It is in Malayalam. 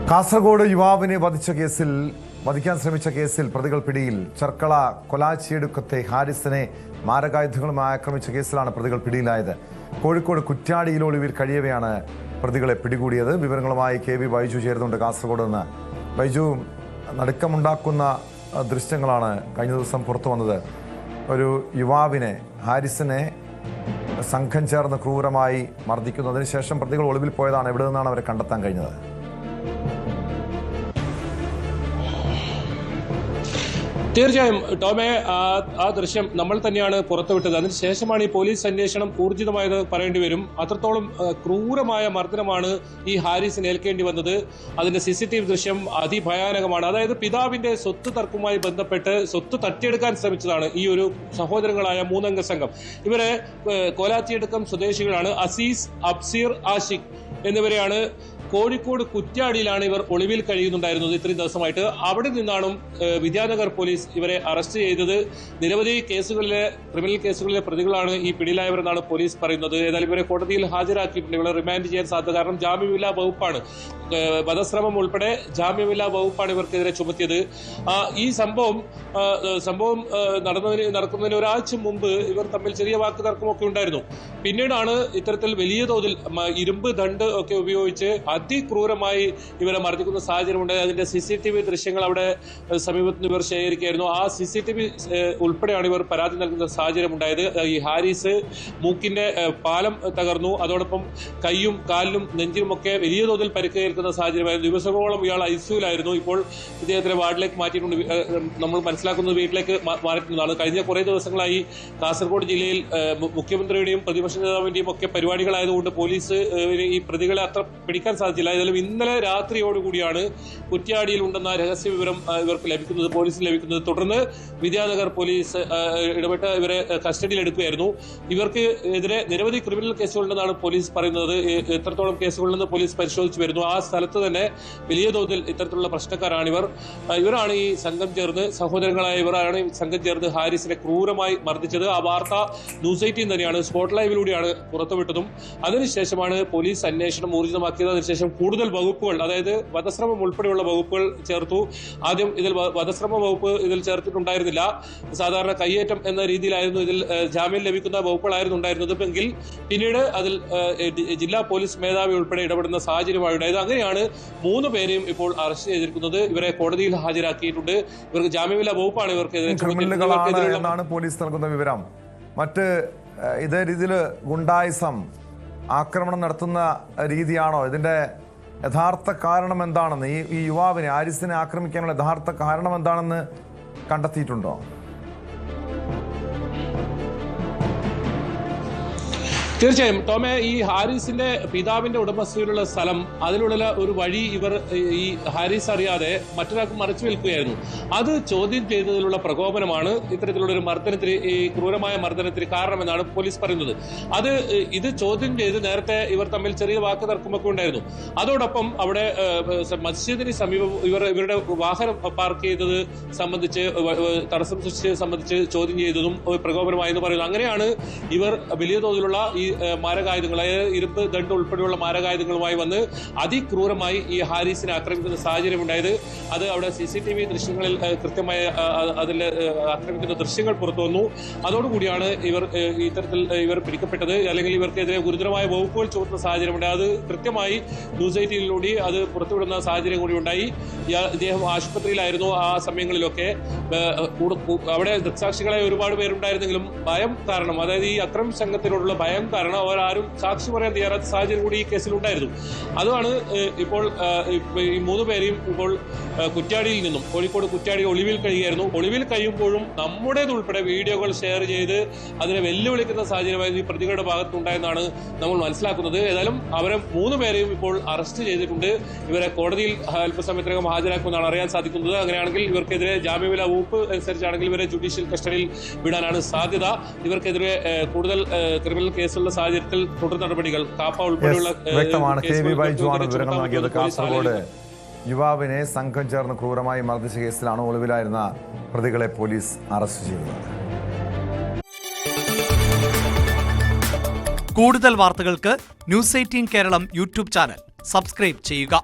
കാസർഗോഡ് യുവാവിനെ വധിക്കാൻ ശ്രമിച്ച കേസിൽ പ്രതികൾ പിടിയിൽ. ചെർക്കള കൊലാച്ചിയെടുക്കത്തെ ഹാരിസിനെ മാരകായുധങ്ങളുമായി ആക്രമിച്ച കേസിലാണ് പ്രതികൾ പിടിയിലായത്. കോഴിക്കോട് കുറ്റ്യാടിയിൽ ഒളിവിൽ കഴിയവെയാണ് പ്രതികളെ പിടികൂടിയത്. വിവരങ്ങളുമായി കെ വി ബൈജു ചേരുന്നുണ്ട് കാസർഗോഡ് നിന്ന്. ബൈജു, നടുക്കമുണ്ടാക്കുന്ന ദൃശ്യങ്ങളാണ് കഴിഞ്ഞ ദിവസം പുറത്തു വന്നത്. ഒരു യുവാവിനെ, ഹാരിസിനെ സംഘം ചേർന്ന് ക്രൂരമായി മർദ്ദിക്കുന്നതിന് ശേഷം പ്രതികൾ ഒളിവിൽ പോയതാണ്. എവിടെ നിന്നാണ് അവരെ കണ്ടെത്താൻ കഴിഞ്ഞത്? തീർച്ചയായും ടോമെ, ആ ദൃശ്യം നമ്മൾ തന്നെയാണ് പുറത്തുവിട്ടത്. അതിനുശേഷമാണ് ഈ പോലീസ് അന്വേഷണം ഊർജിതമായത് പറയേണ്ടി വരും. അത്രത്തോളം ക്രൂരമായ മർദ്ദനമാണ് ഈ ഹാരിസിന് ഏൽക്കേണ്ടി വന്നത്. അതിന്റെ CCTV ദൃശ്യം അതിഭയാനകമാണ്. അതായത് പിതാവിന്റെ സ്വത്ത് തർക്കവുമായി ബന്ധപ്പെട്ട് സ്വത്ത് തട്ടിയെടുക്കാൻ ശ്രമിച്ചതാണ് ഈ ഒരു സഹോദരങ്ങളായ 3 അംഗ സംഘം. ഇവരെ കോലാച്ചിയടുക്കം സ്വദേശികളാണ്. അസീസ്, അബ്സീർ, ആഷിഖ് എന്നിവരെയാണ്. കോഴിക്കോട് കുറ്റ്യാടിയിലാണ് ഇവർ ഒളിവിൽ കഴിയുന്നുണ്ടായിരുന്നത് ഇത്രയും ദിവസമായിട്ട്. അവിടെ നിന്നാണ് വിദ്യാനഗർ പോലീസ് ഇവരെ അറസ്റ്റ് ചെയ്തത്. നിരവധി ക്രിമിനൽ കേസുകളിലെ പ്രതികളാണ് ഈ പിടിയിലായവരെന്നാണ് പോലീസ് പറയുന്നത്. ഏതായാലും ഇവരെ കോടതിയിൽ ഹാജരാക്കിയിട്ടുണ്ട്. ഇവരെ റിമാൻഡ് ചെയ്യാൻ സാധ്യത. കാരണം ജാമ്യമില്ലാ വകുപ്പാണ്, വധശ്രമം ഉൾപ്പെടെ ജാമ്യമില്ലാ വകുപ്പാണ് ഇവർക്കെതിരെ ചുമത്തിയത്. ഈ സംഭവം നടക്കുന്നതിന് ഒരാഴ്ച മുമ്പ് ഇവർ തമ്മിൽ ചെറിയ വാക്ക് തർക്കമൊക്കെ ഉണ്ടായിരുന്നു. പിന്നീടാണ് ഇത്തരത്തിൽ വലിയ തോതിൽ ഇരുമ്പ് ദണ്ട് ഒക്കെ ഉപയോഗിച്ച് അതിക്രൂരമായി ഇവരെ മർദ്ദിക്കുന്ന സാഹചര്യം ഉണ്ടായത്. അതിന്റെ CCTV ദൃശ്യങ്ങൾ അവിടെ സമീപത്ത് ഇവർ ശേഖരിക്കുകയായിരുന്നു. ആ CCTV ഉൾപ്പെടെയാണ് ഇവർ പരാതി നൽകുന്ന സാഹചര്യം ഉണ്ടായത്. ഈ ഹാരിസ് മൂക്കിന്റെ പാലം തകർന്നു. അതോടൊപ്പം കൈയും കാലിലും നെഞ്ചിലുമൊക്കെ വലിയ തോതിൽ പരിക്കേൽക്കുന്ന സാഹചര്യമായിരുന്നു. ദിവസങ്ങളോളം ഇയാൾ ICUലായിരുന്നു. ഇപ്പോൾ ഇദ്ദേഹത്തിനെ വാർഡിലേക്ക് മാറ്റിയിട്ടുണ്ട്. നമ്മൾ മനസ്സിലാക്കുന്നത് വീട്ടിലേക്ക് മാറിയിട്ടുള്ളതാണ്. കഴിഞ്ഞ കുറേ ദിവസങ്ങളായി കാസർഗോഡ് ജില്ലയിൽ മുഖ്യമന്ത്രിയുടെയും പ്രതിപക്ഷ നേതാവിന്റെയും ഒക്കെ പരിപാടികളായതുകൊണ്ട് പോലീസ് ഈ പ്രതികളെ അത്ര പിടിക്കാൻ സാധിച്ചില്ല. ഏതായാലും ഇന്നലെ രാത്രിയോടുകൂടിയാണ് കുറ്റ്യാടിയിൽ ഉണ്ടെന്ന രഹസ്യ വിവരം ഇവർക്ക് ലഭിക്കുന്നത്, പോലീസിന് ലഭിക്കുന്നത്. തുടർന്ന് വിദ്യാനഗർ പോലീസ് ഇടപെട്ട് ഇവരെ കസ്റ്റഡിയിൽ എടുക്കുകയായിരുന്നു. ഇവർക്ക് എതിരെ നിരവധി ക്രിമിനൽ കേസുകളുണ്ടെന്നാണ് പോലീസ് പറയുന്നത്. എത്രത്തോളം കേസുകളുണ്ടെന്ന് പോലീസ് പരിശോധിച്ചു വരുന്നു. ആ സ്ഥലത്ത് തന്നെ വലിയ തോതിൽ ഇത്തരത്തിലുള്ള പ്രശ്നക്കാരാണ് ഇവരാണ് ഈ സംഘം ചേർന്ന്, സഹോദരങ്ങളായ ഇവരാണ് ഈ സംഘം ചേർന്ന് ഹാരിസിനെ ക്രൂരമായി മർദ്ദിച്ചത്. ആ വാർത്ത ന്യൂസ് 18 തന്നെയാണ് സ്പോട്ട് ലൈവിലൂടെയാണ് പുറത്തുവിട്ടതും. അതിനുശേഷമാണ് പോലീസ് അന്വേഷണം ഊർജിതമാക്കിയത്. അതിനുശേഷം കൂടുതൽ വകുപ്പുകൾ, അതായത് വധശ്രമം ഉൾപ്പെടെയുള്ള വകുപ്പുകൾ ചേർത്തു. ആദ്യം ഇതിൽ വധശ്രമ വകുപ്പ് ഇതിൽ ചേർത്തിട്ടുണ്ടായിരുന്നില്ല. സാധാരണ കയ്യേറ്റം എന്ന രീതിയിലായിരുന്നു ഇതിൽ ജാമ്യം ലഭിക്കുന്ന വകുപ്പുകളായിരുന്നു ഉണ്ടായിരുന്നത്. എങ്കിൽ പിന്നീട് അതിൽ ജില്ലാ പോലീസ് മേധാവി ഉൾപ്പെടെ ഇടപെടുന്ന സാഹചര്യമായി ഉണ്ടായത്. അങ്ങനെയാണ് 3 പേരെയും ഇപ്പോൾ അറസ്റ്റ് ചെയ്തിരിക്കുന്നത്. ഇവരെ കോടതിയിൽ ഹാജരാക്കിയിട്ടുണ്ട്. ഇവർക്ക് ജാമ്യമില്ലാ വകുപ്പാണ് ഇവർക്കെതിരെ പോലീസ് നൽകുന്ന വിവരം. മറ്റ് ഇതേ രീതിയിൽ ഗുണ്ടായിസം ആക്രമണം നടത്തുന്ന രീതിയാണോ? ഇതിന്റെ യഥാർത്ഥ കാരണം എന്താണെന്ന്, ഈ യുവാവിനെ, ഹാരിസിനെ ആക്രമിക്കാനുള്ള യഥാർത്ഥ കാരണം എന്താണെന്ന് കണ്ടെത്തിയിട്ടുണ്ടോ? തീർച്ചയായും ടോമെ, ഈ ഹാരിസിന്റെ പിതാവിന്റെ ഉടമസ്ഥയിലുള്ള സ്ഥലം, അതിലുള്ള ഒരു വഴി ഇവർ ഈ ഹാരിസ് അറിയാതെ മറ്റൊരാൾക്ക് മറച്ചു വിൽക്കുകയായിരുന്നു. അത് ചോദ്യം ചെയ്തതിലുള്ള പ്രകോപനമാണ് ഇത്തരത്തിലുള്ള ഒരു മർദ്ദനത്തിന്, ഈ ക്രൂരമായ മർദ്ദനത്തിന് കാരണമെന്നാണ് പോലീസ് പറയുന്നത്. ഇത് ചോദ്യം ചെയ്ത് നേരത്തെ ഇവർ തമ്മിൽ ചെറിയ വാക്ക് തർക്കമൊക്കെ ഉണ്ടായിരുന്നു. അതോടൊപ്പം അവിടെ മസ്ജിദിന് സമീപം ഇവരുടെ വാഹനം പാർക്ക് ചെയ്തത് സംബന്ധിച്ച്, തടസ്സം സൃഷ്ടിച്ചത് സംബന്ധിച്ച് ചോദ്യം ചെയ്തതും പ്രകോപനമായെന്ന് പറയുന്നു. അങ്ങനെയാണ് ഇവർ വലിയ തോതിലുള്ള ഈ മാരകായുധങ്ങളായ ഇരുമ്പ് ദണ്ട് ഉൾപ്പെടെയുള്ള മാരകായുധങ്ങളുമായി വന്ന് അതിക്രൂരമായി ഈ ഹാരിസിനെ ആക്രമിക്കുന്ന സാഹചര്യം ഉണ്ടായത്. അത് അവിടെ CCTV ദൃശ്യങ്ങളിൽ കൃത്യമായ അതിൽ ആക്രമിക്കുന്ന ദൃശ്യങ്ങൾ പുറത്തു വന്നു. അതോടുകൂടിയാണ് ഇവർ പിടിക്കപ്പെട്ടത്. അല്ലെങ്കിൽ ഇവർക്കെതിരെ ഗുരുതരമായ വകുപ്പുകൾ ചുമത്തുന്ന സാഹചര്യമുണ്ട്. അത് കൃത്യമായി ന്യൂസ് 18 അത് പുറത്തുവിടുന്ന സാഹചര്യം കൂടി ഉണ്ടായി. ഇദ്ദേഹം ആശുപത്രിയിലായിരുന്നു ആ സമയങ്ങളിലൊക്കെ. അവിടെ ദൃക്സാക്ഷികളായ ഒരുപാട് പേരുണ്ടായിരുന്നെങ്കിലും ഭയം കാരണം, അതായത് ഈ അക്രമ സംഘത്തിനോടുള്ള ഭയം കാരണം അവരാരും സാക്ഷി പറയാൻ തയ്യാറാത്ത സാഹചര്യം കൂടി ഈ കേസിലുണ്ടായിരുന്നു. അതാണ് ഇപ്പോൾ ഈ 3 പേരെയും ഇപ്പോൾ കുറ്റ്യാടിയിൽ നിന്നും, കോഴിക്കോട് കുറ്റ്യാടി ഒളിവിൽ കഴിയുകയായിരുന്നു. ഒളിവിൽ കഴിയുമ്പോഴും നമ്മുടേതുൾപ്പെടെ വീഡിയോകൾ ഷെയർ ചെയ്ത് അതിനെ വെല്ലുവിളിക്കുന്ന സാഹചര്യമായിരുന്നു ഈ പ്രതികളുടെ ഭാഗത്തുണ്ടായെന്നാണ് നമ്മൾ മനസ്സിലാക്കുന്നത്. ഏതായാലും അവരെ 3 പേരെയും ഇപ്പോൾ അറസ്റ്റ് ചെയ്തിട്ടുണ്ട്. ഇവരെ കോടതിയിൽ അല്പസമയത്തിനകം ഹാജരാക്കുമെന്നാണ് അറിയാൻ സാധിക്കുന്നത്. അങ്ങനെയാണെങ്കിൽ ഇവർക്കെതിരെ ജാമ്യമില്ലാ വകുപ്പ് അനുസരിച്ചാണെങ്കിൽ ഇവരെ ജുഡീഷ്യൽ കസ്റ്റഡിയിൽ വിടാനാണ് സാധ്യത. ഇവർക്കെതിരെ കൂടുതൽ ക്രിമിനൽ കേസുള്ള സാഹചര്യത്തിൽ തുടർ നടപടികൾ കാപ്പ ഉൾപ്പെടെയുള്ള വ്യക്തമാണ്. കെ വി ബൈജു ആണ് വിവരങ്ങൾ നൽകിയത്. കാസർഗോഡ് യുവാവിനെ സംഘം ചേർന്ന് ക്രൂരമായി മർദ്ദിച്ച കേസിലാണ് ഒളിവിലായിരുന്ന പ്രതികളെ പോലീസ് അറസ്റ്റ് ചെയ്തത്. കൂടുതൽ വാർത്തകൾക്ക് news 18 Keralam YouTube channel subscribe ചെയ്യുക.